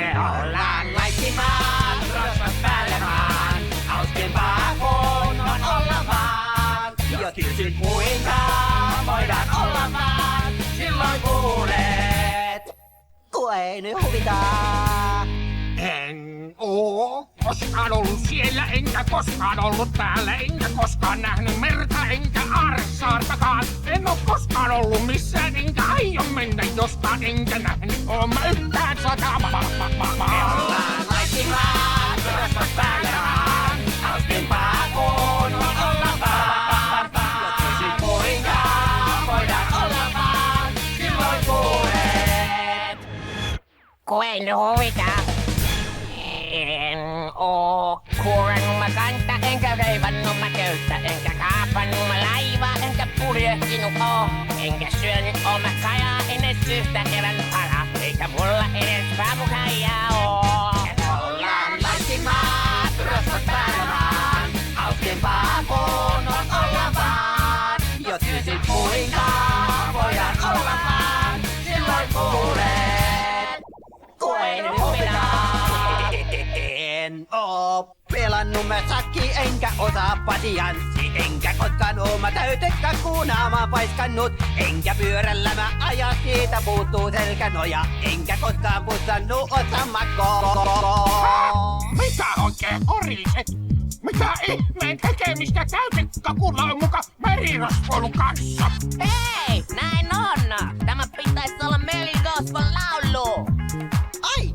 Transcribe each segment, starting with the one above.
Me ollaan laiskimaan, rosvot päälle vaan. Hauskimpaa kun on olla vaan. Jos kysyt kuinka voidaan olla vaan, silloin kuulet. Kun ei nyt huvita. En oo koskaan ollut siellä, enkä koskaan ollut täällä, enkä koskaan nähnyt merta, enkä aarresaartakaan. En oo koskaan ollut missään, enkä aio mennä jostain, enkä nähnyt oo mä yhtään sataa. Me ollaan laiskimaan, rosvot päälle vaan. Hauskimpaa kun on olla vaan. Jos kysyt kuinka voidaan olla vaan, silloin kuulet. Kun ei nyt huvita. En oo kuurannut mä kanta, enkä reivannut mä köyttä, enkä kaapannut mä laivaa, enkä purjehtinut oo. Enkä syönyt oo mä kajaa, edes yhtä erän palaa, eikä mulla edes papukaijaa oo. Me ollaan laiskimaat, rosvot päällä vaan. Hauskimpaa kun on olla vaan. Jos kysyt kuinka voidaan olla vaan, silloin kuulet. Kun ei nyt huvita. En oo pelannut mä sakki, enkä osaa pasianssi. Enkä koskaan oo mä täytekakkuunaa mä paiskannut. Enkä pyörällä mä aja, siitä puuttuu selkänoja. Enkä koskaan pussannu osamakkoa. Mitä oikein horiset? Mitä ihmeen tekemistä täytekakulla on muka merirosvoilun kanssa? Hei, näin on! Tämä pitäisi olla Merirosvon laulu! Ai!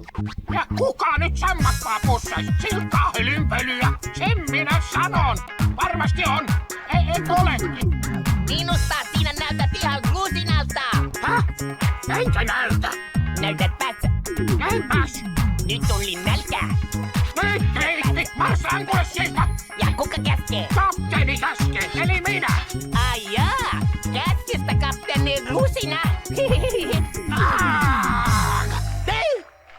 Ja kuka nyt sammakkaa pussais? Silkkaa hölynpölyä, sen minä sanon. Varmasti on. En olekin. Minusta sinä näytät ihan rusinalta! Häh? Enkä näytä. Näytät päässä! Näinpäs. Nyt tuli nälkää! Nyt kriisti, marsaan pois sieltä. Ja kuka käskee? Kapteeni käskee, eli minä. Ai jaa! Käskestä kapteeni rusina!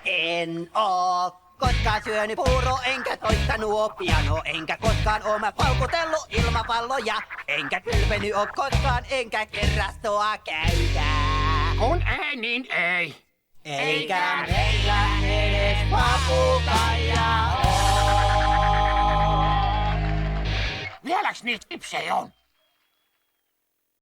En oo koskaan syönyt puuro, enkä soittanut piano, enkä koskaan oo mä paukutellut ilmapalloja, enkä kylpeny oo koskaan, enkä kerrastoa käydä. Kun ei, niin ei. Eikä meillä edes papukaijaa oo. Vieläks niitä ipsejä on?